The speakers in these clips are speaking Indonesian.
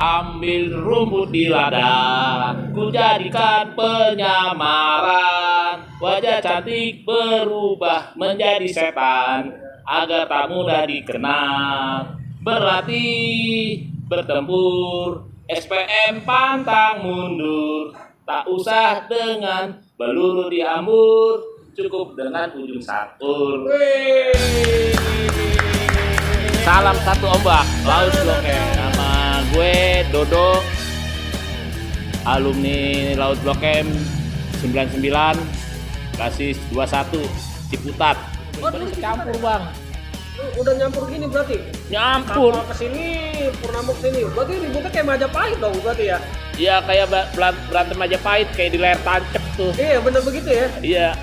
Ambil rumput di ladang, ku jadikan penyamaran. Wajah cantik berubah menjadi setan, agar tak mudah dikenal. Berlatih, bertempur, SPM pantang mundur. Tak usah dengan peluru diambur, cukup dengan ujung sakur. Salam satu ombak, Laut Blok M. Nama gue Dodo, alumni Laut Blok M 99, basis 21, Ciputat. Dulu Campur bang. udah nyampur gini berarti? Nyampur. Kapal kesini, Purnama kesini. Berarti ributnya kayak Majapahit dong berarti ya? Iya kayak berantem Majapahit, kayak di layar tancap tuh. Iya bener begitu ya? Iya,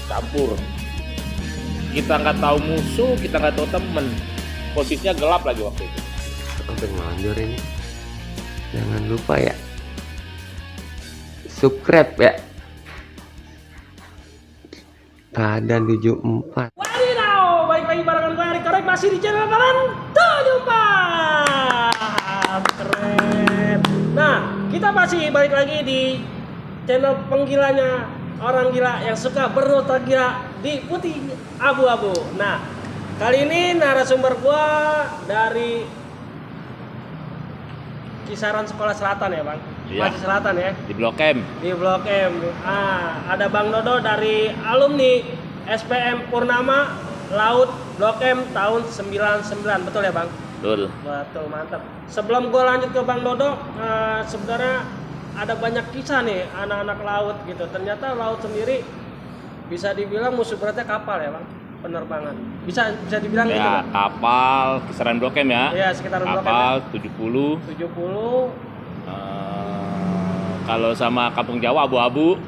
campur. Kita nggak tahu musuh, kita nggak tahu temen. Posisinya gelap lagi waktu itu. Sampai ngelanjur ini. Jangan lupa ya, subscribe ya. Keadaan 74. Wadidaw, baik lagi barengan gue Erik Korek masih di channel kalian 74. Keren. Nah, kita masih balik lagi di channel penggilanya orang gila yang suka bernostalgia di putih abu-abu. Nah, kali ini narasumber gua dari kisaran sekolah selatan ya bang? Iya. Masih selatan ya? Di Blok M. Di Blok M. Ada Bang Dodo dari alumni SPM Purnama Laut Blok M tahun 99, betul ya Bang? Betul. Betul, mantap. Sebelum gue lanjut ke Bang Dodo, sebenarnya ada banyak kisah nih anak-anak laut gitu. Ternyata laut sendiri bisa dibilang musuh beratnya kapal ya Bang? Penerbangan. Bisa dibilang gitu Ya, Bang? kapal kisaran Blok M ya. Iya, sekitar Blok M. Kapal 70. 70. Kalau sama Kampung Jawa abu-abu.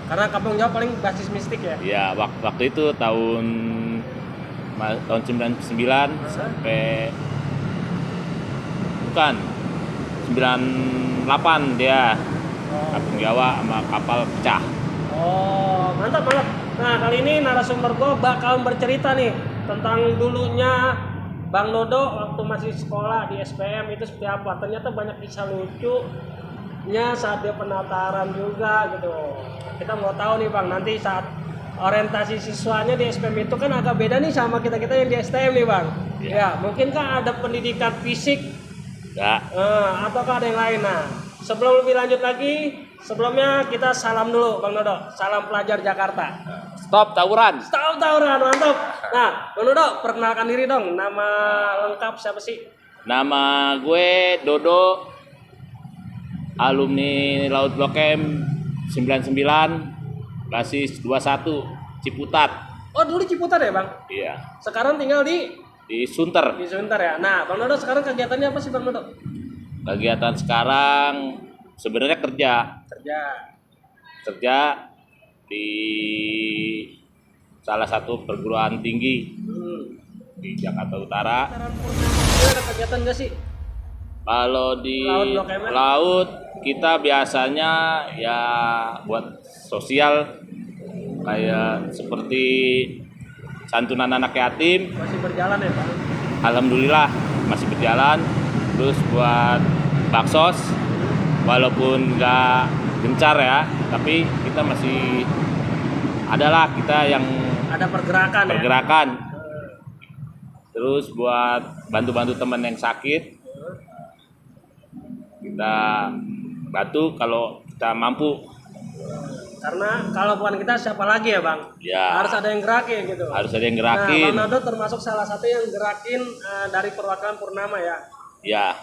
Karena Kampung Jawa paling basis mistik ya. Ya, waktu itu tahun 99 sampai bukan 98 dia. Kampung Jawa sama kapal pecah. Oh, mantap. Nah, kali ini narasumber gue bakal bercerita nih tentang dulunya Bang Dodo waktu masih sekolah di SPM itu seperti apa. Ternyata banyak kisah lucunya saat dia penataran juga gitu. Kita mau tahu nih Bang, nanti saat orientasi siswanya di SPM itu kan agak beda nih sama kita-kita yang di STM nih Bang. Iya. Ya, mungkinkah ada pendidikan fisik Ya, ataukah ada yang lain? Nah, sebelum lebih lanjut lagi, sebelumnya kita salam dulu Bang Dodo. Salam pelajar Jakarta. stop tawuran. Stop tawuran, mantap. Nah, Bang Dodo, perkenalkan diri dong. Nama lengkap siapa sih? Nama gue Dodo, alumni Laut Blok M 99, basis 21, Ciputat. Oh, dulu di Ciputat ya, Bang? Iya, Sekarang tinggal di Sunter. Sunter ya. Nah, Bang Dodo sekarang kegiatannya apa sih, Bang Dodo? Kegiatan sekarang sebenarnya kerja di salah satu perguruan tinggi di Jakarta Utara. Ada kegiatan nggak sih? Kalau di Laut Blok M? laut kita biasanya ya buat sosial kayak seperti santunan anak yatim. Masih berjalan ya, Bang? Alhamdulillah masih berjalan. Terus buat baksos walaupun nggak gencar ya, tapi kita masih adalah kita yang Ada pergerakan ya? pergerakan. Terus buat bantu-bantu teman yang sakit, kita bantu kalau kita mampu. Karena kalau bukan kita siapa lagi ya, Bang? Ya. Harus ada yang gerakin gitu. Harus ada yang Nah, gerakin. Bang Dodo termasuk salah satu yang gerakin dari perwakilan Purnama ya. Ya,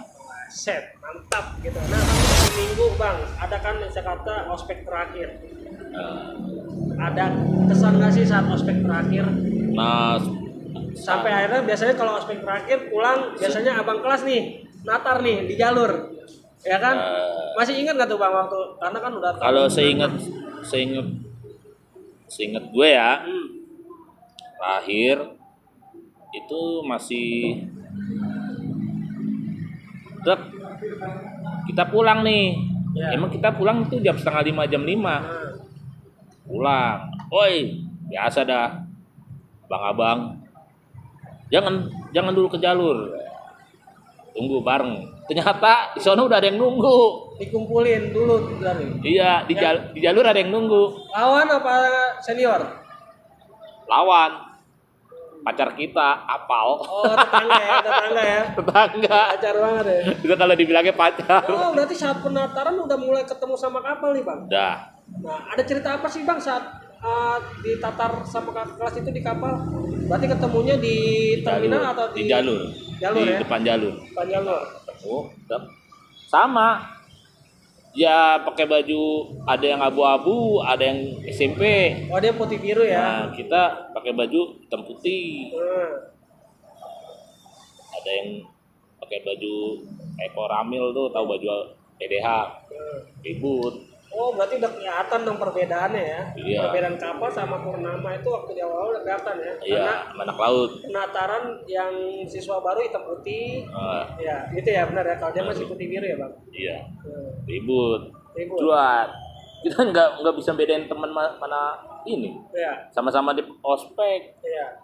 Set, mantap gitu. Nah, hari Minggu Bang, ada kan di Jakarta ospek terakhir. Ada kesan nggak sih saat ospek terakhir? nah Sampai akhirnya biasanya kalau ospek terakhir pulang, biasanya abang kelas nih, natar nih di jalur. Ya kan? Masih ingat nggak tuh Bang waktu? Karena kan udah kalau seingat gue ya, terakhir itu masih truk kita pulang nih. Ya. Emang kita pulang itu jam 4:30 jam 5 pulang. Woi, biasa dah abang-abang, jangan dulu ke jalur, tunggu bareng. Ternyata di sana udah ada yang nunggu. Dikumpulin dulu dari. Iya, di jalur ada yang nunggu. Lawan apa senior? Lawan pacar kita apal. Oh, tetangga ya, tetangga ya. Tetangga. Pacar banget ya. Itu kalau dibilangnya pacar. Oh, berarti saat pendaftaran udah mulai ketemu sama kapal nih, Bang? Udah. Nah, ada cerita apa sih, Bang, saat ditatar sama kakak kelas itu di kapal? Berarti ketemunya di terminal atau di jalur? Jalur di ya? depan jalur. Depan jalur. Oh, sama. Ya pakai baju, ada yang abu-abu, ada yang SMP. Oh, dia putih biru ya? Nah, kita pakai baju hitam putih. Ada yang pakai baju ekoramil tuh, tahu baju PDH. Ribut. Oh, berarti udah kelihatan dong perbedaannya ya? Iya. Perbedaan kapal sama Purnama itu waktu di awal udah kelihatan ya? Iya, anak laut. Penataran yang siswa baru hitam putih. Ya, itu ya benar ya. Kalau dia masih putih biru ya, Bang? Iya. Ribut. Ribut. Cuat. Kita nggak bisa bedain teman mana ini. Iya. Sama-sama di ospek. Iya.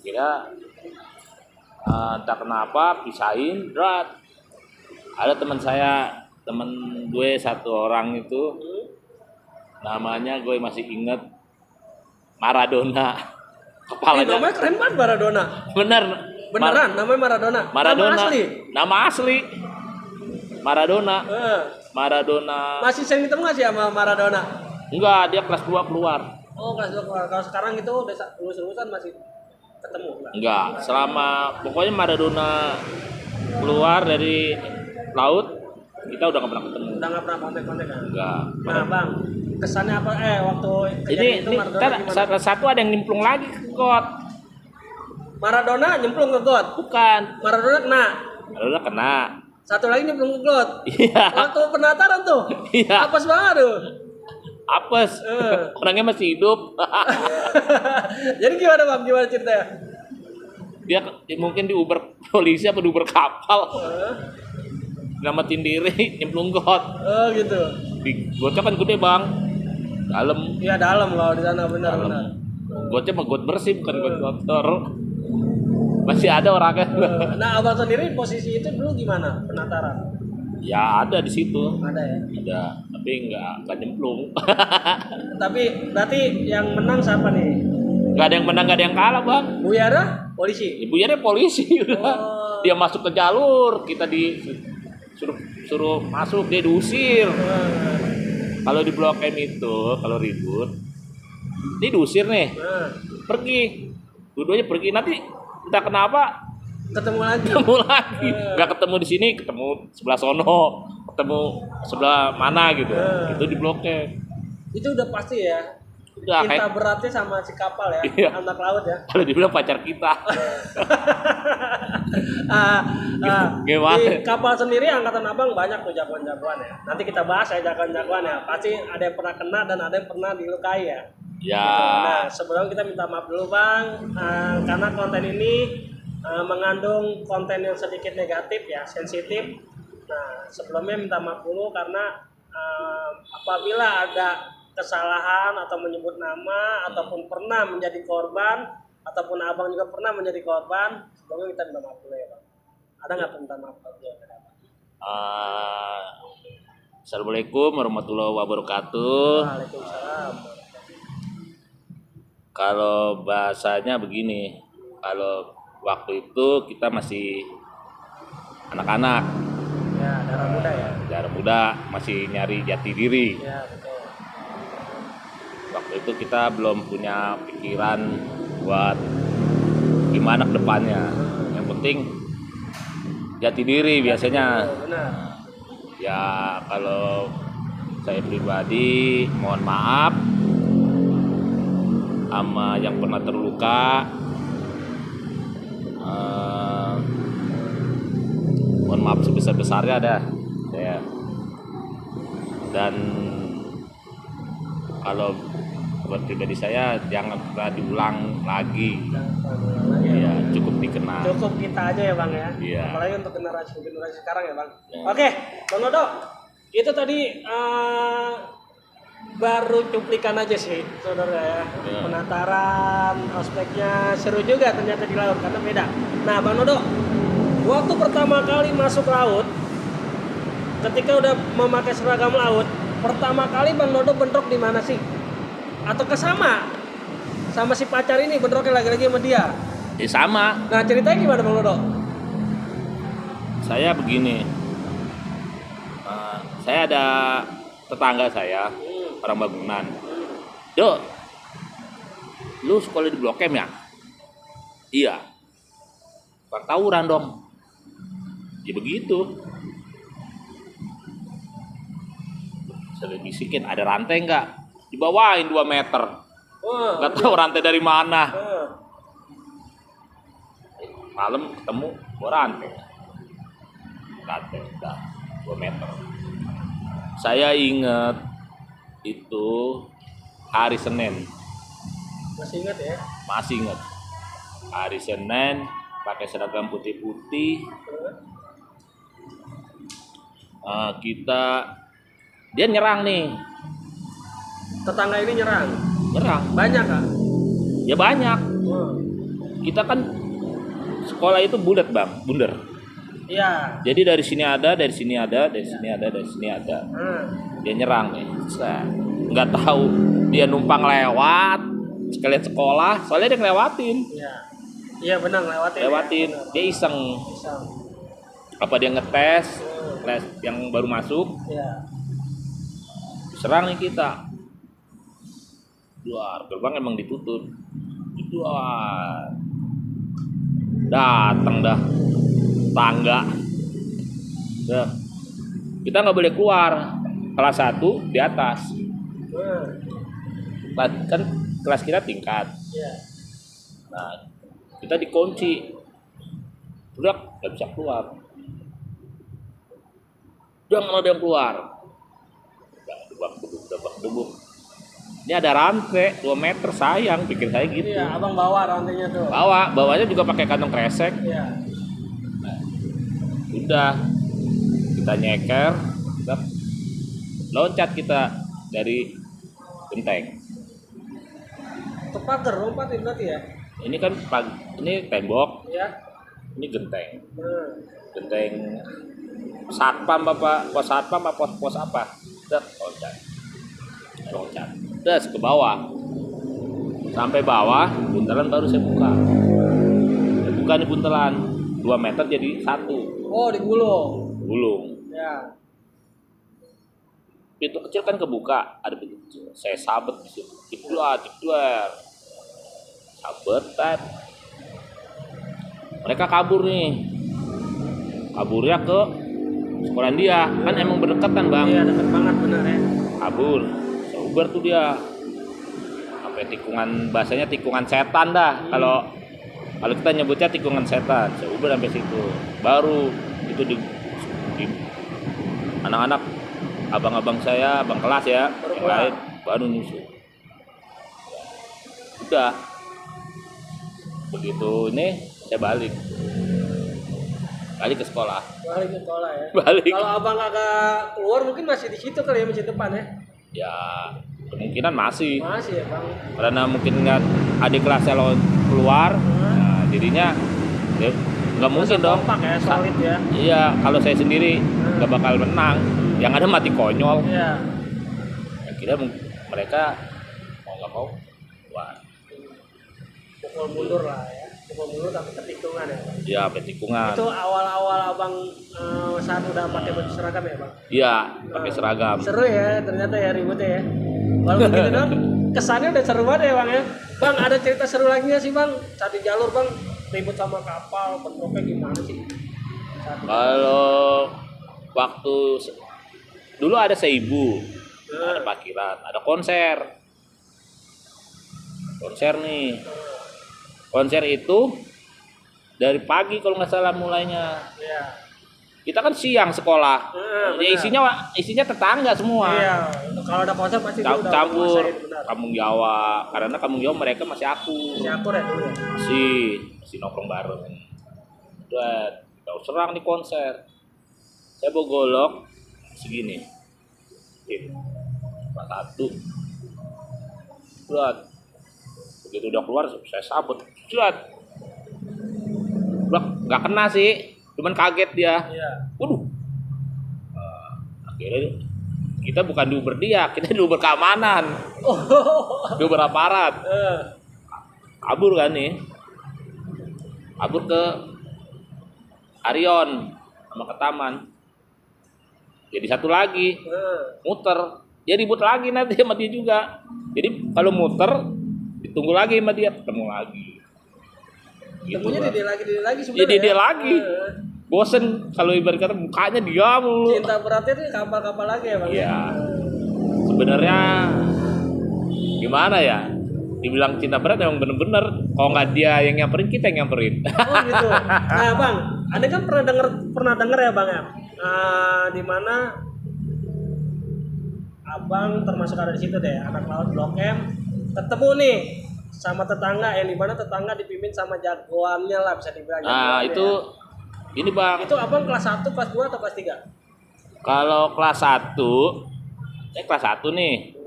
Kira entah kenapa pisahin berat. Ada teman gue satu orang itu namanya gue masih inget Maradona. Kepalanya Namanya keren banget Maradona. Beneran namanya Maradona. Maradona. Nama asli. Maradona. Maradona. Masih sering ketemu nggak sih sama Maradona? Enggak, dia kelas 2 keluar. Oh, kelas 2 keluar. Kalau sekarang itu udah lulus-lulusan masih ketemu Enggak, selama pokoknya Maradona keluar dari laut kita udah gak pernah ketemu. Udah nggak pernah kontak-kontak kan? Enggak. Nah, Bang, kesannya apa? Waktu Ini itu Maradona gimana? satu ada yang nyemplung lagi ke got. Maradona nyemplung ke got. Bukan. Maradona kena. Maradona kena. Satu lagi nyemplung ke got. Iya. Waktu penataran tuh. Iya. Apes banget tuh. Apes. Orangnya masih hidup. Jadi gimana, Bang? Gimana ceritanya? Dia mungkin diuber polisi apa diuber kapal. Nyelamatin diri, nyemplung got. Oh, gitu. Di gotnya kan gede, Bang. Dalam. Iya, dalam kalau di sana benar-benar. Gotnya mah got bersih bukan got kotor. Masih ada orangnya. Nah, Abang sendiri posisi itu dulu gimana penataran? Ya ada di situ. Ada ya. Ada, tapi nggak nyemplung. Tapi berarti yang menang siapa nih? Nggak ada yang menang, nggak ada yang kalah, Bang. Buyara polisi. Ibunya polisi. Oh. Dia masuk ke jalur, kita suruh masuk, dia diusir. Kalau di Blok M itu, kalau ribut, ini diusir nih, pergi, dua-duanya pergi. Nanti entah kenapa Ketemu lagi. nggak ketemu di sini, ketemu sebelah sono, ketemu sebelah mana gitu. Itu di Blok M. Itu udah pasti ya. Udah, Cinta beratnya sama si kapal ya, Iya. anak laut ya. Kalau dibilang pacar kita. Gimana? Di kapal sendiri angkatan Abang banyak tuh jagoan-jagoan ya. Nanti kita bahas ya jagoan-jagoan ya. Pasti ada yang pernah kena dan ada yang pernah dilukai ya. Ya. Nah, sebelum kita minta maaf dulu, Bang, karena konten ini mengandung konten yang sedikit negatif ya, sensitif. Nah, sebelumnya minta maaf dulu karena apabila ada kesalahan atau menyebut nama ataupun pernah menjadi korban ataupun Abang juga pernah menjadi korban, sebelumnya kita minta maaf dulu ya, Bang. Ada nggak minta maaf? Assalamualaikum warahmatullahi wabarakatuh. Waalaikumsalam. Kalau bahasanya begini, kalau waktu itu kita masih anak-anak, Ya, darah muda ya. darah muda, masih nyari jati diri. Ya, betul. Waktu itu kita belum punya pikiran buat gimana ke depannya. Yang penting jati diri biasanya. Benar. Ya kalau saya pribadi mohon maaf sama yang pernah terluka. Mohon maaf sebesar-besarnya dah ya. Dan kalau buat pribadi saya jangan pernah diulang lagi. Ya, cukup dikenal. Cukup kita aja ya, Bang ya. Iya. Apalagi untuk generasi sekarang ya, Bang. Ya. Oke, Bang Dodo. Itu tadi baru cuplikan aja sih, saudara ya. Ya. Penataran, ospeknya seru juga ternyata di laut karena beda. Nah, Bang Dodo, Waktu pertama kali masuk laut, ketika udah memakai seragam laut, pertama kali Bang Dodo bentrok di mana sih? Atau sama si pacar ini bentroknya lagi-lagi sama dia? Ya sama. Nah ceritanya gimana Bang Dodo? Saya begini. Saya ada tetangga saya, orang bangunan. Dok, lu sekolah di Blok M ya? Iya. Pak tawuran dong. Ya begitu. Saya bisikin, ada rantai nggak? Dibawain 2 meter. Nggak tahu rantai dari mana. Malam ketemu bawa rantai. Rantai udah 2 meter. Saya ingat itu hari Senin. Masih ingat ya? Masih ingat. Hari Senin pakai seragam putih-putih. Dia nyerang nih. Tetangga ini nyerang. Banyak Kak? Ya banyak. Kita kan sekolah itu bulat Bang, bundar. Iya. Jadi dari sini ada, dari sini ada, dari sini ada, dari sini ada. Dia nyerang nih. Nggak tahu dia numpang lewat sekalian sekolah, soalnya dia ngelewatin. Iya. Iya benar Lewatin. Ya. Dia iseng. Apa dia ngetes kelas yang baru masuk? Iya. Serang nih kita. Luar gerbang emang ditutup. Luar. Datang dah tangga. Dah. Kita nggak boleh keluar. Kelas 1 di atas. Kan kelas kita tingkat. Iya. Nah, kita dikunci. Udah nggak bisa keluar. Udah nggak ada yang keluar. Debak-debuk. Ini ada rantai 2 meter, sayang, pikir saya gitu. Iya, abang bawa rantainya tuh. Bawanya juga pakai kantong kresek. Iya. Udah kita nyeker, udah loncat kita dari genteng. Ke pagar lompatin berarti ya? Ini kan ini tembok, Iya. ini genteng. Genteng satpam apa, pos satpam apa pos apa? Udah loncat. Terus ke bawah. Sampai bawah, buntelan baru saya buka. Saya buka nih buntelan 2 meter jadi 1. Oh, digulung. Gulung. Ya. Pintu kecil kan kebuka, ada pintu kecil. Saya sabet di situ. Jebluar. Sabetan. Mereka kabur nih. Kaburnya ke sekolah dia. Kan emang berdekatan, Bang. Iya, dekat banget benar ya. Kabur. Saya uber tuh dia. Sampai tikungan, bahasanya tikungan setan dah. Kalau kita nyebutnya tikungan setan. Saya uber sampai situ. Baru itu di anak-anak, abang-abang saya, abang kelas ya, yang lain baru nyusul. Udah begitu ini saya balik ke sekolah. Ya. Balik. Kalau abang agak keluar mungkin masih di situ kali ya, masih depan ya. Ya kemungkinan masih Ya Bang. karena mungkin nggak adik kelasnya lo keluar, nah, jadinya ya, nggak mungkin dong. Kompak ya, solid ya. Iya, kalau saya sendiri nggak bakal menang. Yang ada mati konyol. Iya. Akhirnya mereka mau nggak mau, wah, Pukul mundur lah ya. Pukul mundur sampai ke tikungan ya. ya petikungan. Itu awal-awal abang saat udah pakai baju seragam ya Bang? Iya, pakai seragam. Seru ya ternyata ya, ributnya ya. Walaupun gitu dong, kesannya udah seru banget ya Bang ya. Bang, ada cerita seru lagi nggak sih Bang? Saat di jalur Bang, ribut sama kapal, bentroknya gimana sih? Kalau waktu dulu ada seibu, ada parkiran, ada konser nih. Konser itu dari pagi kalau nggak salah mulainya. Iya. Kita kan siang sekolah. Ya isinya tetangga semua. Iya. Kalau ada konser pasti dia udah Campur nguasain, benar. Kampung Jawa, karena Kampung Jawa mereka masih Masih akur ya dulu ya. masih nongkrong bareng. Dan kita serang di konser. Saya bawa golok segini. Ini. Satu. Berat. Begitu udah keluar saya sabut. Berat. Nggak kena sih. cuman kaget dia. Iya. Waduh. Akhirnya kita bukan diuber dia, kita diuber keamanan, Oh. diuber aparat. Kabur kan nih, kabur ke Arion sama ke taman. Jadi satu lagi muter, dia ribut lagi nanti sama dia juga. Jadi kalau muter ditunggu lagi sama dia, ketemu lagi. Temunya Bang. dia lagi Ya, sebenarnya. dia lagi. Bosen kalau ibarat kata mukanya dia mulu. Cinta beratnya tuh kapal-kapal lagi ya bang. Iya. Sebenarnya gimana ya? Dibilang cinta berat emang bener-bener. Kalau nggak dia yang nyamperin, kita yang nyamperin. Oh gitu. Nah bang, Anda kan pernah denger ya bang ya, di mana abang termasuk ada di situ deh, anak laut Blok M, ketemu nih sama tetangga yang dimana tetangga dipimpin sama jagoannya lah bisa dibilang. Nah jagoannya itu ya. ini bang. Itu abang kelas 1, kelas 2 atau kelas 3? Kalau kelas 1, kelas 1 nih.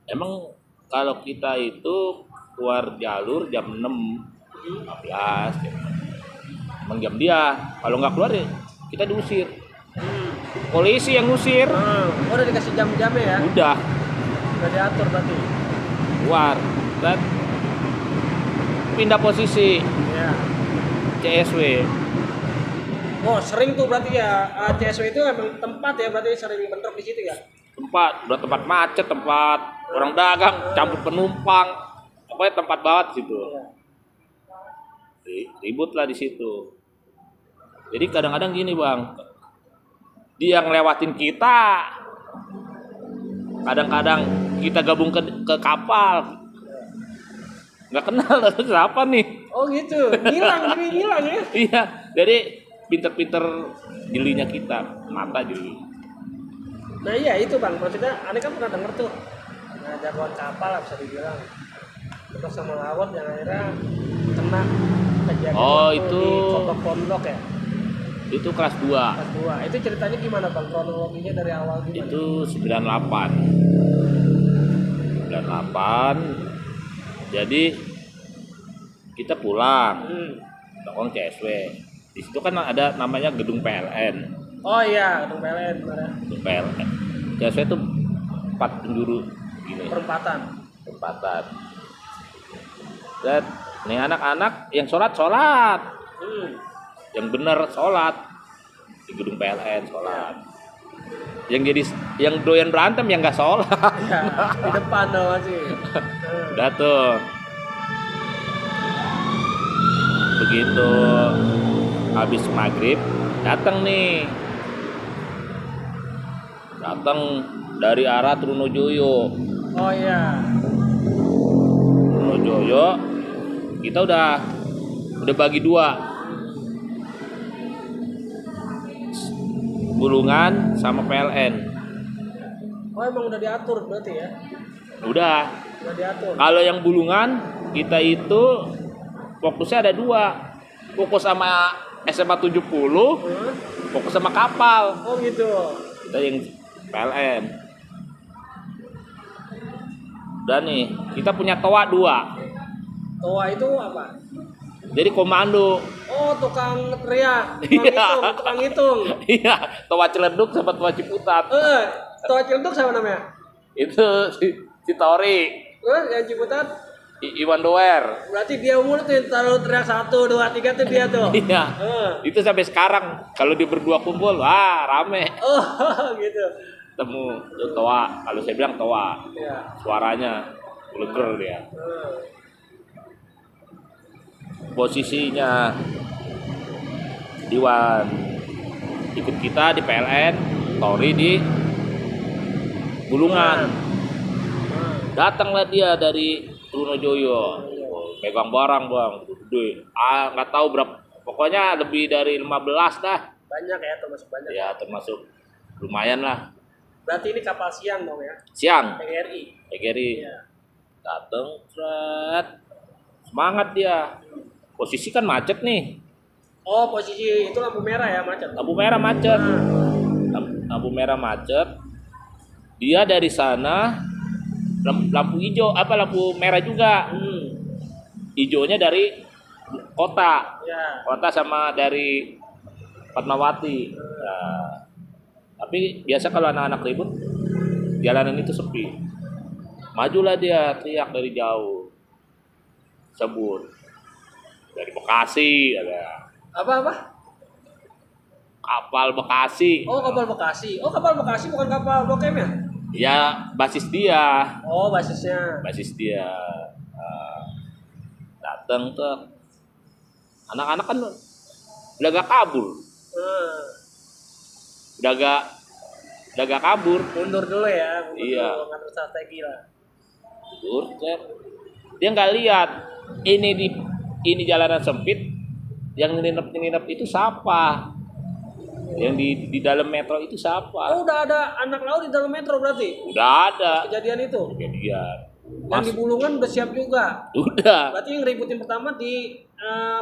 Emang kalau kita itu keluar jalur jam 6.15 emang jam dia. Kalau nggak keluar ya kita diusir. Polisi yang ngusir. Oh, udah dikasih jam-jamnya ya? Udah diatur berarti? keluar dan pindah posisi Iya. CSW. Oh sering tuh berarti ya, CSW itu emang tempat ya, berarti sering bentrok di situ ya? Udah tempat macet, tempat orang dagang, campur penumpang, pokoknya tempat banget situ. Ribut lah di situ. Jadi kadang-kadang gini bang, dia ngelewatin kita, kadang-kadang kita gabung ke kapal, nggak kenal siapa nih. Oh gitu, jadi ngilang ya? Iya, jadi pinter-pinter jelinya kita, mata jeli. Nah iya itu bang, maksudnya Ane kan pernah denger tuh, nah jagoan kapal lah bisa dibilang, terus sama laut yang akhirnya kena kejadian Oh, waktu itu. di pondok ya, Itu kelas 2. kelas 2. Itu ceritanya gimana bang, kronologinya dari awal gimana? Itu 98. Jadi kita pulang, nongkrong CSW. Di situ kan ada namanya gedung PLN. Oh iya, gedung PLN benar. Gedung PLN. CSW itu 4 penjuru gini. Perempatan. Dan nih anak-anak yang sholat, yang bener sholat di gedung PLN sholat. Yang doyan berantem yang nggak sholat. Ya, di depan dong masih. Udah tuh. Begitu habis maghrib datang dari arah Trunojoyo. Oh iya. Trunojoyo kita udah bagi 2. Bulungan sama PLN. Oh emang udah diatur berarti ya? Udah. Udah diatur. Kalau yang Bulungan kita itu fokusnya ada 2. Fokus sama SMA 70, fokus sama kapal. Oh gitu. Kita yang PLN. Dan nih, kita punya toa 2. Toa itu apa? Jadi komando. Oh tukang teriak, Iya. tukang hitung. Iya, toa Ciledug sama toa Ciputat. Toa Ciledug siapa namanya? Itu si Tori, Yang Ciputat? Iwan Doer. Berarti dia mulu tuh yang taruh teriak 1, 2, 3 tuh dia tuh. Iya. Itu sampai sekarang kalau dia berdua kumpul, wah rame. Oh gitu. Temu tuh toa, kalau saya bilang toa. Iya. Suaranya leger dia. Posisinya Iwan ikut kita di PLN, Tori di Bulungan. Datanglah dia dari Trunojoyo, pegang barang bang, gede. Nggak tahu berapa, pokoknya lebih dari 15 dah. Banyak ya, termasuk banyak. Ya termasuk lumayan lah. Berarti ini kapal siang dong ya? Siang, PGRI. Iya. datang, seret, semangat dia. Posisi kan macet nih. Oh posisi itu lampu merah ya, macet. Lampu merah macet. Lampu merah macet. Dia dari sana lampu hijau lampu merah juga. Hijaunya dari kota. Ya. Kota sama dari Fatmawati. Nah, tapi biasa kalau anak-anak ribut, jalanan itu sepi. Majulah dia teriak dari jauh, sebut dari Bekasi ada Apa? kapal Bekasi. Oh, kapal Bekasi. Oh, kapal Bekasi bukan kapal Blok M ya? Ya basis dia, Oh, basisnya. Nah, datang tuh anak-anak kan udah gak kabur, Hmm. udah gak kabur. Mundur dulu ya. Mundur Iya. dulu, ngatur strategi lah. Burcet. Dia nggak lihat ini jalanan sempit, yang nginep itu siapa, yang di dalam metro itu Oh, siapa. udah ada anak laut di dalam metro berarti? Udah ada Kejadian itu? kejadian. Yang di Bulungan udah siap juga? Udah. Berarti yang ributin pertama di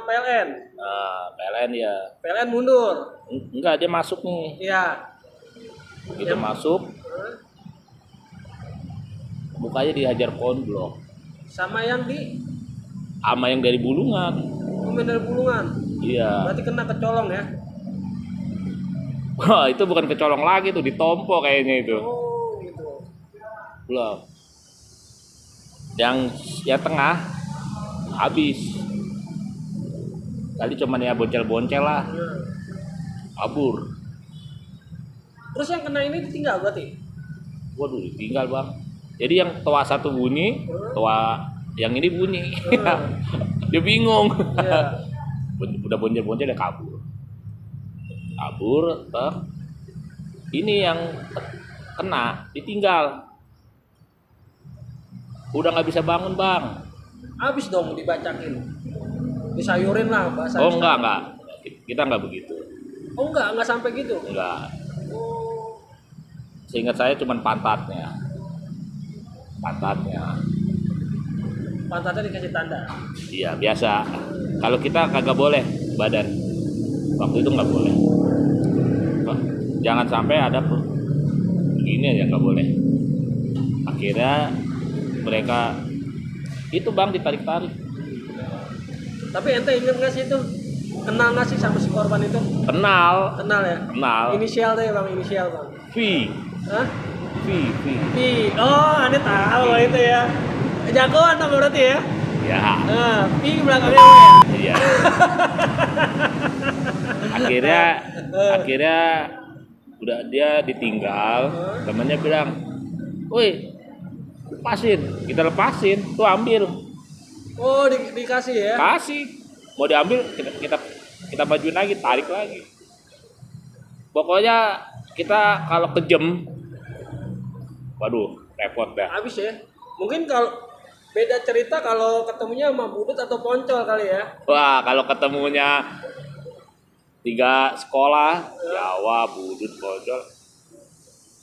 PLN? Nah, PLN ya. PLN mundur? Enggak, dia masuk nih. Iya. Kita masuk, mukanya dihajar konblok Sama yang di sama yang dari Bulungan. Dari Bulungan? Iya. Berarti kena kecolong ya? Wah, itu bukan kecolong lagi tuh, ditompo kayaknya itu. Oh, gitu. Belum. Yang tengah habis. Tadi cuman ya boncel-boncel lah, Nah. kabur. Terus yang kena ini ditinggal berarti? Waduh, ditinggal bang. Jadi yang toa satu bunyi, toa yang ini bunyi. Dia bingung. Iya. Udah boncel-boncel dia kabur. Toh. Ini yang kena ditinggal. Udah nggak bisa bangun bang. Habis dong dibacakin. Disayurin lah bahasa. Oh enggak. Kita nggak begitu. Oh, enggak sampai gitu. Enggak. Oh. Seingat saya cuman pantatnya. Pantatnya dikasih tanda. Iya biasa. Kalau kita kagak boleh badan. Waktu itu nggak boleh. Wah, jangan sampai ada begini aja nggak boleh. Akhirnya mereka itu bang ditarik-tarik. Tapi ente inget nggak sih itu? Kenal nggak sih sama si korban itu? Kenal. Ya? Kenal. Inisial deh bang, inisial bang. V. Hah? V. Pi. Oh, ane tahu itu ya. Jagoan dong berarti ya? Ya. Nah, Pi belakangnya apa ya? Iya. akhirnya udah dia ditinggal, temannya bilang, "Woi, kita lepasin, tuh ambil." Oh, dikasih ya? Kasih. Mau diambil kita majuin lagi, tarik lagi. Pokoknya kita kalau kejem, waduh, repot dah. Habis ya. Mungkin kalau beda cerita kalau ketemunya sama budut atau poncol kali ya. Wah, kalau ketemunya 3 sekolah, Jawa, Budut, Pojol,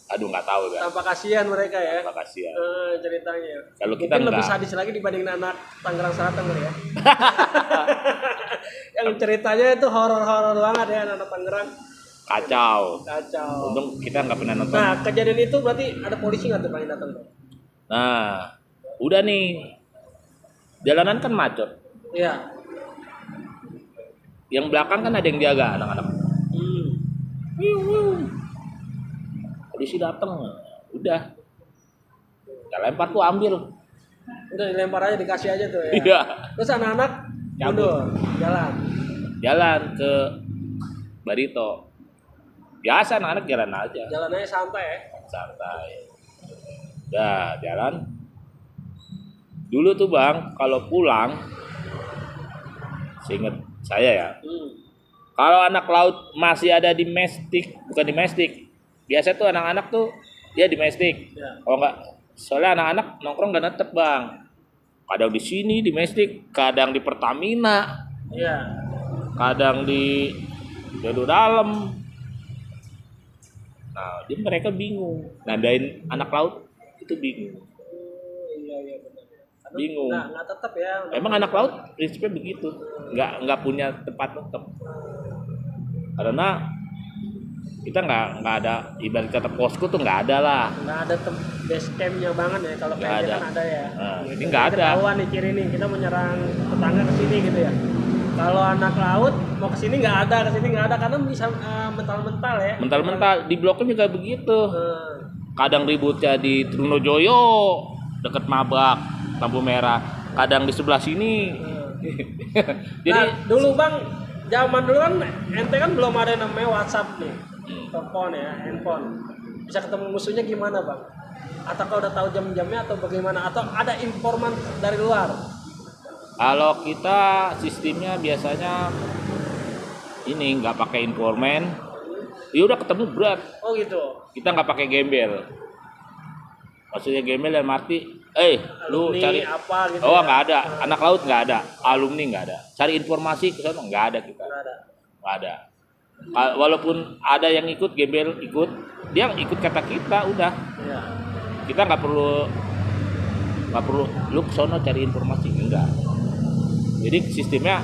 aduh nggak tahu kan. Tanpa kasihan mereka ya. Terima kasih ya. Ceritanya. Kalau kita mungkin lebih enggak. sadis lagi dibanding anak Tangerang Selatan kali ya. Yang ceritanya itu horor-horor banget ya anak Tangerang. Kacau. Kacau. Untung kita nggak pernah nonton. Nah, kejadian itu berarti ada polisi nggak tuh paling datang tuh? Nah, udah nih. Jalanan kan macet. Iya. Yang belakang kan ada yang jaga anak-anak. Polisi datang, udah. Kita lempar tuh ambil. Udah dilempar aja, dikasih aja tuh ya. Iya. Terus anak-anak mundur, Jalan ke Barito. Biasa anak-anak jalan aja. jalanannya santai ya. Santai. Udah jalan. Dulu tuh bang, kalau pulang, seinget saya ya, kalau anak laut masih ada di mestik, bukan di mestik, biasa tuh anak-anak tuh dia di mestik. Ya. Kalau enggak, soalnya anak-anak nongkrong nggak netep bang. Kadang di sini di mestik, kadang di Pertamina, Iya. kadang di Dedo Dalam. Nah, dia mereka bingung. Nandain anak laut itu bingung. Iya benar. Karena Bingung. nggak tetap ya. Emang anak laut prinsipnya begitu, nggak punya tempat tetap. Karena kita nggak ada, ibarat kata posko tuh nggak ada lah. Nggak ada base campnya banget ya, kalau Nggak kayak ada. kan ada ya. Nah, ini Jadi nggak ada. ketahuan nih kiri nih, kita menyerang tetangga ke sini gitu ya. Kalau anak laut mau kesini nggak ada karena bisa mental-mental ya. Mental-mental di Blok M juga begitu. Kadang ributnya di Trunojoyo deket Mabak, lampu merah. Kadang di sebelah sini. Jadi Nah, dulu Bang, zaman dulu kan ente kan belum ada yang namanya WhatsApp nih. Telepon ya, handphone. Bisa ketemu musuhnya gimana Bang? Atau kau udah tahu jam-jamnya atau bagaimana? Atau ada informan dari luar? kalau kita sistemnya biasanya ini nggak pakai informan, ya udah ketemu berat. Oh gitu. Kita nggak pakai gembel. Maksudnya gembel dan mati. Lu Alumni cari apa gitu? Oh ya? nggak ada. Anak laut nggak ada. Alumni nggak ada. Cari informasi ke sana nggak ada kita. Nggak ada. Nggak ada. Walaupun ada yang ikut gembel ikut, dia ikut kata kita udah. Iya. Kita nggak perlu lu kesono cari informasi enggak. Jadi sistemnya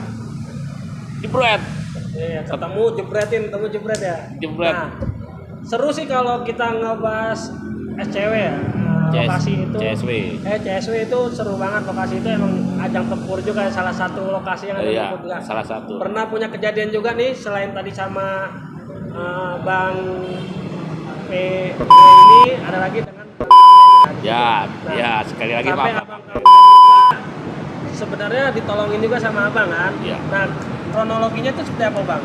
jebret. Iya, ketemu jebret ya. Jebret. Nah, seru sih kalau kita ngebahas SCW ya. Lokasi itu CSW itu seru banget. Lokasi itu emang ajang tempur juga, salah satu lokasi yang ada Iya, tempur juga. salah satu. Pernah punya kejadian juga nih selain tadi sama Bang P ini ada lagi dengan Bang Kapten. Ya, Nah, ya sekali lagi sampai maaf. Abang Kapten juga sebenarnya ditolongin juga sama Abang kan. Iya. Nah, kronologinya itu seperti apa Bang?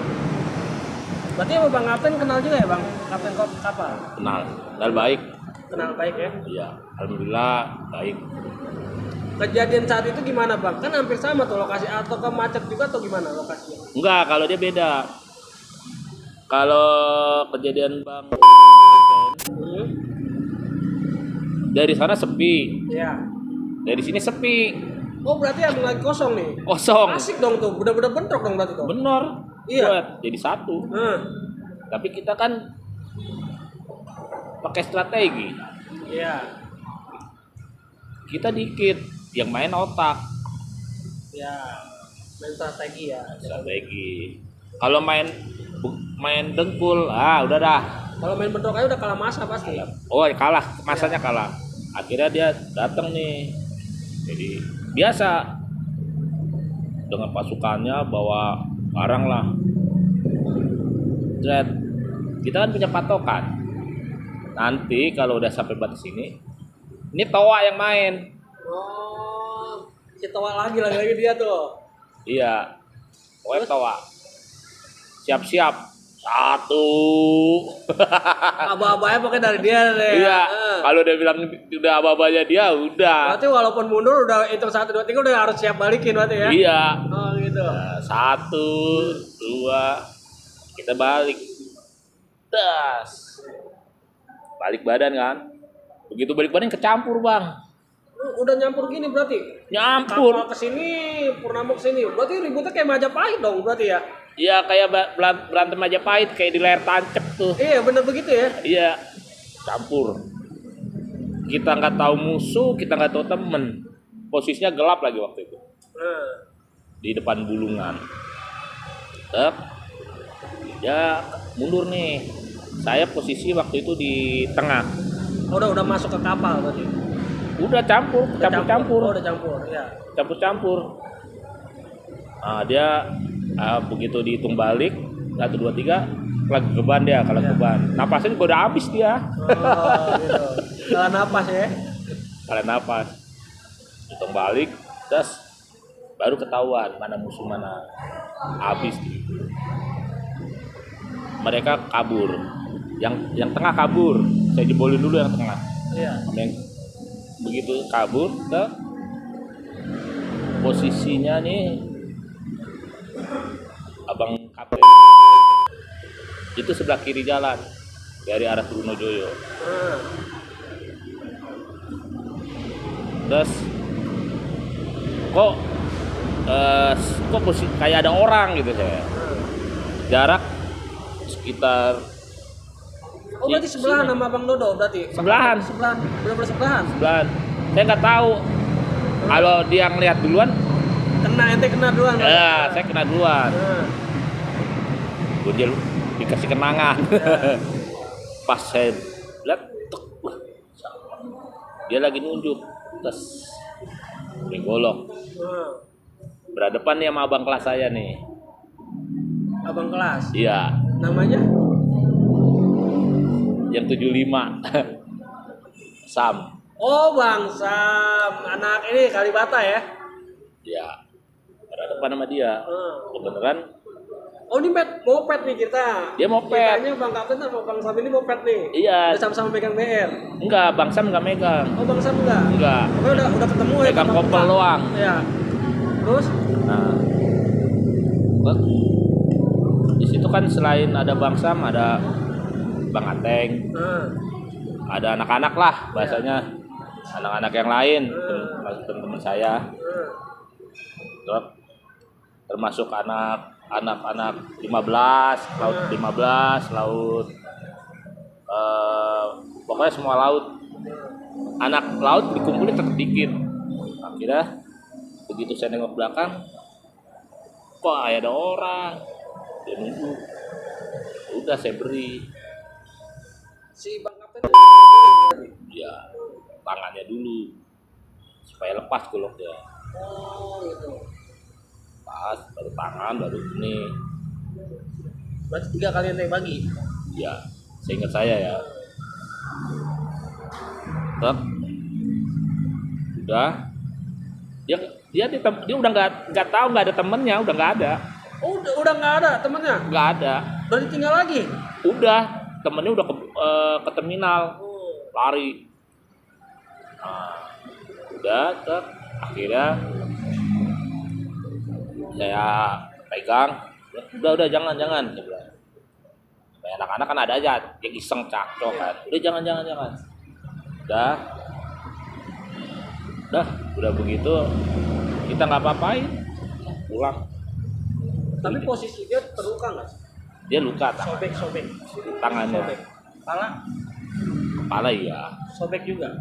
Berarti sama Bang Kapten kenal juga ya Bang? Kapten kapal? Kenal baik. Kenal baik ya? Iya, alhamdulillah baik. Kejadian saat itu gimana Bang? Kan hampir sama tuh lokasi, atau ke macet juga atau gimana lokasinya? Enggak, kalau dia beda. Kalau kejadian Bang dari sana sepi, Iya. dari sini sepi, Oh berarti emang lagi kosong nih? kosong. Asik dong tuh, bener-bener bentrok dong berarti tuh. Bener. Iya. Buat jadi satu. Tapi kita kan pakai strategi. Iya. Kita dikit yang main otak. Ya, main strategi ya. Strategi. Kalau main dengkul, udah dah. Kalau main bentrok aja udah kalah masa pasti. Oh, kalah, masanya kalah. Akhirnya dia datang nih. Jadi biasa dengan pasukannya bawa barang lah. Dread. Kita kan punya patokan. Nanti kalau udah sampai batas ini toa yang main. Oh, si Toa lagi dia tuh. Iya. Pokoknya toa. Siap-siap. Satu. Aba-abanya pokoknya dari dia deh. Iya. Kalau dia bilang udah aba-abanya dia udah. Berarti walaupun mundur udah hitung 1, 2, 3 udah harus siap balikin berarti ya? Iya. Oh gitu. Nah, 1, 2, kita balik. Das. Balik badan kan. Begitu balik badan kecampur Bang. Udah nyampur gini berarti? Nyampur. Kapal kesini, Purnama kesini. Berarti ributnya kayak Majapahit dong berarti ya? Iya kayak berantem Majapahit kayak di layar tancap tuh. Iya bener begitu ya? Iya. Campur. Kita nggak tahu musuh, kita nggak tahu temen. Posisinya gelap lagi waktu itu. Di depan bulungan. Tep. Ya mundur nih. Saya posisi waktu itu di tengah. Udah masuk ke kapal berarti? Udah campur. Oh, udah campur, ya. Campur. Nah, dia begitu dihitung balik 1, 2, 3 lagi keban dia kalau keban. Napasnya juga udah habis dia. Oh, gitu. Salah napas ya. Salah napas. Hitung balik, terus baru ketahuan mana musuh mana habis. Mereka kabur. Yang tengah kabur. Saya jebolin dulu yang tengah. Iya. Yang begitu kabur ke posisinya nih Abang Kapten itu sebelah kiri jalan dari arah Trunojoyo. Terus kok posisi kayak ada orang gitu saya. Jarak sekitar Oh berarti sebelahan sama Bang Dodo berarti? Sebelahan. Bener-bener sebelahan? Sebelahan. Saya nggak tahu. Kalau dia ngeliat duluan, Ente kena duluan. ya saya kena duluan. Gue dikasih kenangan. Pas saya lihat, dia lagi nunjuk, terus golok. Berhadapan nih sama abang kelas saya nih. Abang kelas. Iya, Namanya? yang 75. Sam. Oh, Bang Sam, anak ini Kalibata ya? Ya. Berhadapan sama dia. Kebenaran Oh, ini moped nih kita. dia moped. Ceritanya Bang Kapten sama Bang Sam ini moped nih. Iya. Udah sama-sama megang BR. Enggak, Bang Sam enggak megang. Oh, Bang Sam enggak? Enggak. Pokoknya udah ketemu ya. Megang tatap kopel muka. doang. Iya. Terus? Nah, di situ kan selain ada Bang Sam, ada Bang Ateng, Nah, ada anak-anak lah bahasanya, anak-anak yang lain, teman-teman saya, termasuk anak-anak 15, laut 15, laut, pokoknya semua laut. Anak laut dikumpulin tetap dikit. Akhirnya begitu saya nengok belakang, kok ada orang, dia nunggu. Udah saya beri, si Bang Kapten ya tangannya dulu supaya lepas goloknya. oh gitu. Pas baru tangan baru ini. Berarti 3 kali yang bagi. Ya, seingat saya ya. Tetap udah dia udah nggak tahu, nggak ada temennya, udah nggak ada. Oh, udah nggak ada temannya. Nggak ada. Berarti tinggal lagi. Udah temennya udah ke terminal lari. Nah, udah akhirnya saya pegang, udah jangan dia bilang. Kayak anak-anak kan ada aja yang iseng cakcok kan, udah jangan udah begitu kita nggak apa-apain, pulang. Tapi posisi dia terluka nggak? Dia luka Sobek. tangannya, Sobek. kepala iya, Sobek juga.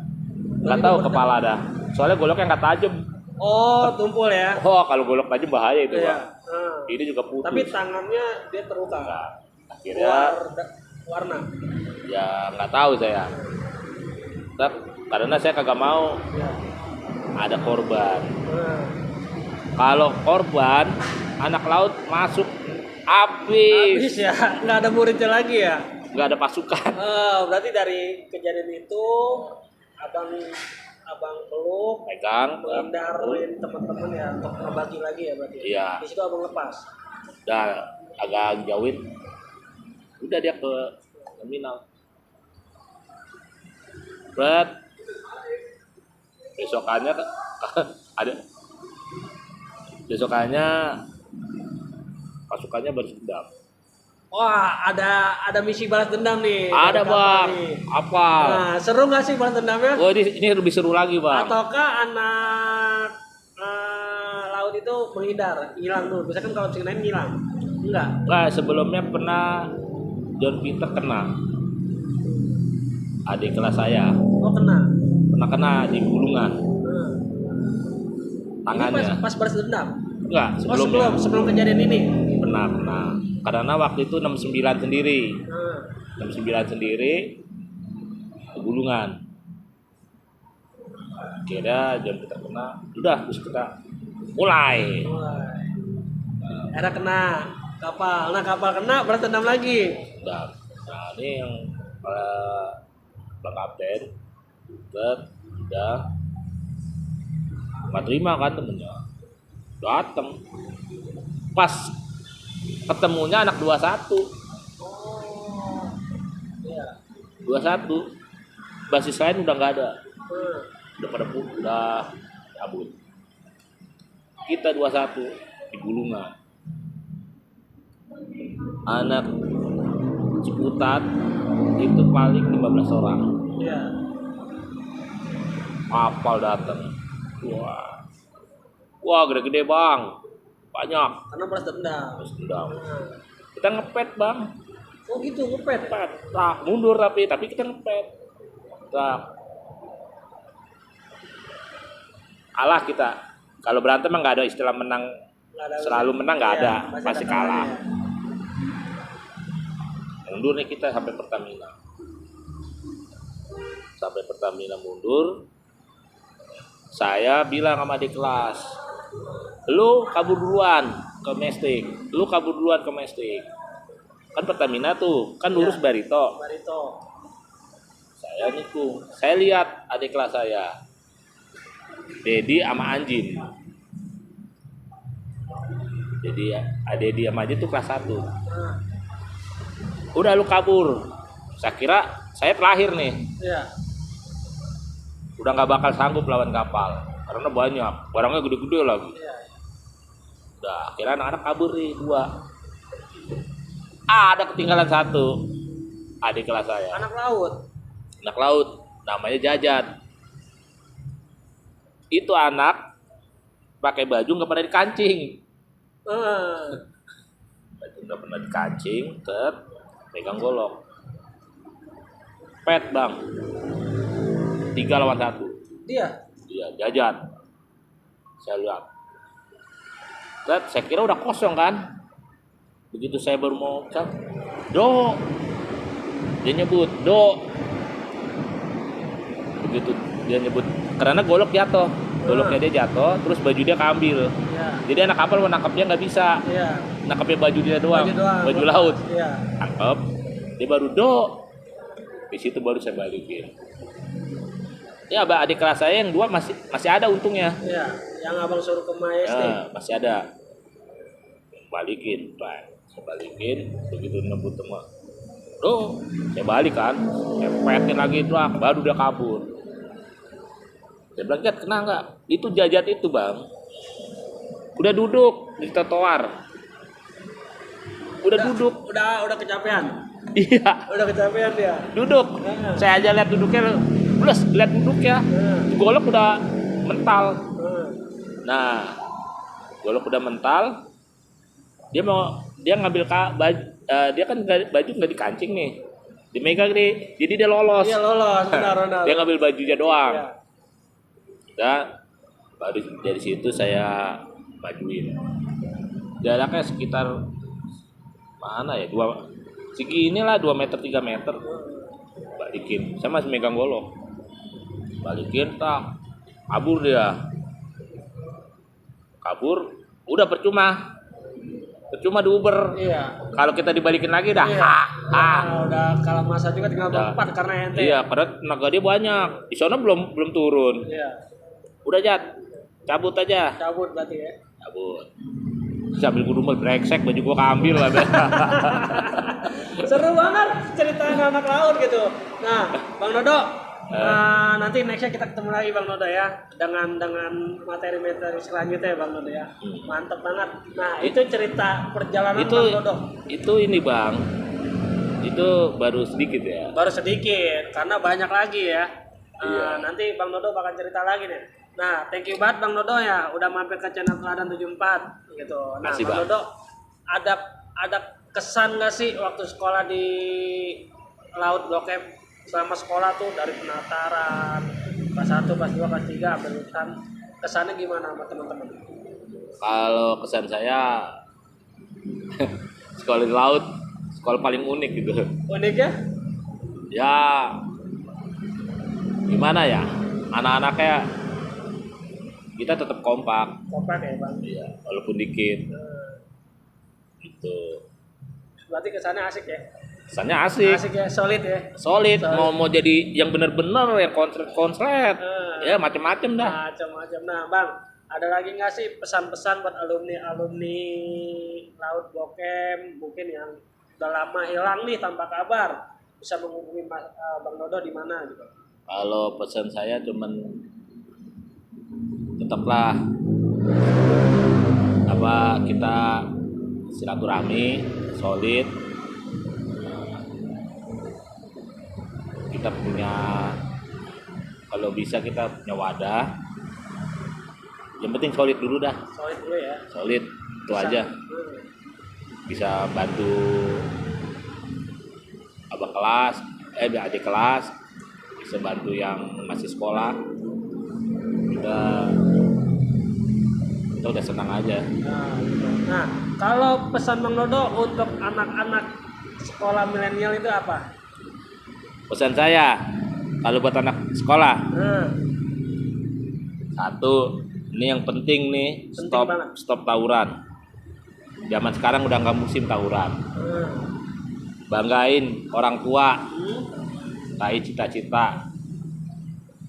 nggak tahu kepala dah, soalnya goloknya nggak tajam. Oh, tumpul ya. Oh, kalau golok tajam bahaya itu Iya. Bang. Ini juga putus. Tapi tangannya dia terluka. Nah, akhirnya Warna. ya nggak tahu saya. Karena saya kagak mau Ya. ada korban. Kalau korban anak laut masuk habis, Habis ya, nggak ada muridnya lagi ya. nggak ada pasukan. Berarti dari kejadian itu abang peluk, Pegang, menghindarin teman-teman ya untuk ngebagi lagi ya berarti. Iya. Di situ abang lepas. udah agak jauhin, udah dia ke terminal. Besokannya ada pasukannya baris dendam. Wah, ada misi balas dendam nih. Ada dari Bang, kapal nih. apa? Nah, seru nggak sih balas dendamnya? Oh ini lebih seru lagi Bang. Ataukah anak laut itu menghindar, hilang dulu? Biasanya kan kalau cengkenain hilang. Enggak. Nah, sebelumnya pernah John Peter kena, adik kelas saya Oh, kena. di gulungan Ini tangannya. pas balas dendam. Enggak, Oh, sebelumnya sebelum kejadian ini. pernah. Karena waktu itu 69 sendiri. Nah, 69 sendiri ke gulungan. Kira John Peter kena, udah terus kita mulai. Era kena kapal. Nah, kapal kena balas dendam lagi. Nah ini yang Bang Kapten udah nggak terima kan temennya, datang pas ketemunya anak 21. Oh. Iya. 21 basis lain udah nggak ada, udah pada udah cabut. Kita 21 di gulungan, anak Ciputat itu paling 15 orang. Iya. Kapal datang, wah gede-gede Bang, banyak. Karena balas dendam. Terus dendam. Kita ngepet Bang, Oh gitu, ngepet. mundur tapi kita ngepet. Kalah kita. Kalau berantem mah nggak ada istilah menang, Nggak ada. selalu menang nggak Iya, ada, pasti pasti ada kalah. kalahnya. Mundur nih kita sampai Pertamina. Sampai Pertamina mundur. Saya bilang sama adik kelas, lu kabur duluan ke Mestik, kan Pertamina tuh kan lurus Barito. Saya nikung, saya lihat adik kelas saya Dedi sama Anjin. Jadi Dedi sama Anjin tuh kelas 1. Udah lu kabur. Saya kira saya terakhir nih. Iya. Udah nggak bakal sanggup lawan kapal karena banyak barangnya gede-gede lagi. Iya. Udah akhirnya anak-anak kabur nih 2. Ada ketinggalan 1 adik kelas saya. Anak laut. Anak laut namanya Jajat. Itu anak pakai baju nggak pernah dikancing. Baju nggak pernah dikancing, pegang golok. Pet bang, 3 lawan 1. Dia. Iya Jajat. Saya lihat. Saya kira udah kosong kan. Begitu saya baru mau cap, do. Dia nyebut do. Begitu dia nyebut karena goloknya dia jatuh, terus baju dia keambil. Iya. Jadi anak kapal mau nangkap dia nggak bisa. Iya. Nangkapnya baju dia doang, baju laut. Iya. Tangkap, dia baru do. Di situ baru saya balikin. Ya, adik kelas saya yang 2 masih ada untungnya. Iya, yang abang suruh ke Maestri. Ya, masih ada. Balikin, Pak. Saya balikin, begitu nebut semua. Tuh, saya balik kan. Saya petin lagi doang, baru dia kabur. Saya bilang, "Jat, kena nggak?" Itu Jajat itu, Bang. Udah duduk di trotoar. Udah duduk. Udah kecapean. Iya, Udah kecapean dia. duduk. Saya aja lihat duduknya, plus lihat duduknya. Golok udah mental. Nah, golok udah mental. Dia ngambil dia kan baju nggak dikancing nih. Dimegang nih, jadi dia lolos. Iya lolos, benar. Dia ngambil bajunya doang. Iya. Udah, baru dari situ saya bajuin. Jaraknya sekitar mana ya? Segini lah 2 meter 3 meter. Balikin, saya masih megang golok. Balikin, tak kabur dia. Kabur, udah percuma di Uber. Iya. Kalau kita dibalikin lagi dah. Iya. Udah kalah masa juga tinggal berempat karena ente. Iya, karena tenaga dia banyak. Di sana belum turun. Iya. Udah Jat, cabut aja. Cabut berarti ya. Cabut. Sambil gue dumel brengsek, baju gue keambil lah. Seru banget cerita anak laut gitu. Nah, Bang Dodo, nanti nextnya kita ketemu lagi Bang Dodo ya, dengan materi-materi selanjutnya ya Bang Dodo ya. Mantep banget. Nah, itu cerita perjalanan Bang Dodo. Itu ini Bang, itu baru sedikit ya. Baru sedikit, karena banyak lagi ya. Iya. Nanti Bang Dodo bakal cerita lagi nih. Nah, thank you banget Bang Dodo ya, udah mampir ke channel Teladan 74 gitu. Nah, Masih, Bang Bang. Dodo, ada kesan nggak sih waktu sekolah di Laut Blok M selama sekolah tuh dari penataran kelas 1, kelas 2, kelas 3 sampai lulusan, kesannya gimana sama teman-teman? Kalau kesan saya sekolah di laut, sekolah paling unik gitu. Unik ya? Ya gimana ya, anak-anaknya kita tetap kompak. Kompak ya Bang? Iya, walaupun dikit. Gitu. Berarti kesannya asik ya? Kesannya asik. Asik ya, solid ya? Solid. Mau jadi yang bener-bener ya konslet. Ya macem-macem dah. Macam-macam. Nah Bang, ada lagi nggak sih pesan-pesan buat alumni Laut Blok M mungkin yang udah lama hilang nih tanpa kabar, bisa menghubungi Bang Dodo di mana gitu? Kalau pesan saya cuman tetaplah kita silaturahmi solid. Kita punya, kalau bisa kita punya wadah. Yang penting solid dulu dah. Solid dulu ya. Solid itu aja. Bisa bantu abang kelas, adik kelas, bisa bantu yang masih sekolah. Kita udah senang aja. Nah, kalau pesan Bang Dodo untuk anak-anak sekolah milenial itu apa? Pesan saya kalau buat anak sekolah, 1, Ini yang penting nih, Penting banget. stop tawuran. Zaman sekarang udah nggak musim tawuran. Banggain orang tua, raih cita-cita,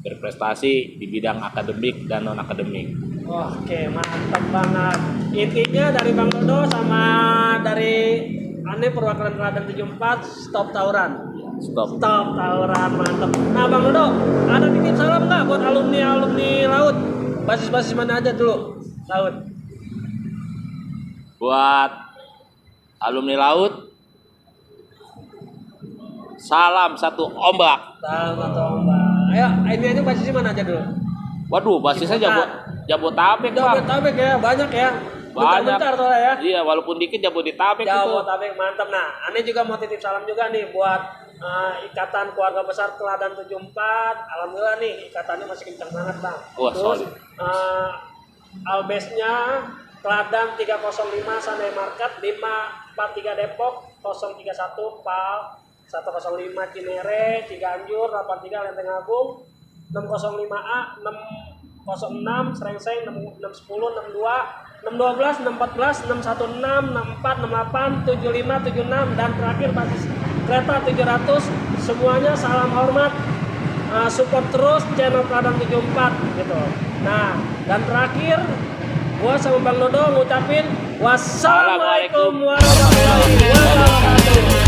berprestasi di bidang akademik dan non akademik. Oke, mantap banget. Intinya dari Bang Dodo sama dari Ane perwakilan Kladan 74, stop tawuran. Stop. Stop tawuran, mantap. Nah Bang Dodo, ada titip salam nggak buat alumni laut? Basis-basis mana aja dulu laut? Buat alumni laut, salam satu ombak. Salam atau Mbak. Ayo, ini aja basisnya mana aja dulu? Waduh, basisnya Jabodetabek, Bang. Jabodetabek ya, banyak ya. Banyak. Bentar soalnya ya. Iya, walaupun dikit Jabodetabek itu. Jabodetabek mantap. Nah, Ane juga mau titip salam juga nih buat Ikatan Keluarga Besar Kladan 74. Alhamdulillah nih ikatannya masih kencang banget, Bang. Wah, Terus solid. Albesnya Kladan 305 Sunday Market, 543 Depok, 031 PAL, 105 Cinere, Ciganjur, 83 Lenteng Agung, 605A, 606 Srengseng, 610, 62 612, 614, 616, 64, 68, 75, 76 dan terakhir basis kereta 700. Semuanya salam hormat, support terus channel Kladan 74 gitu. Nah, dan terakhir gua sama Bang Dodo ngucapin wassalamualaikum warahmatullahi wabarakatuh.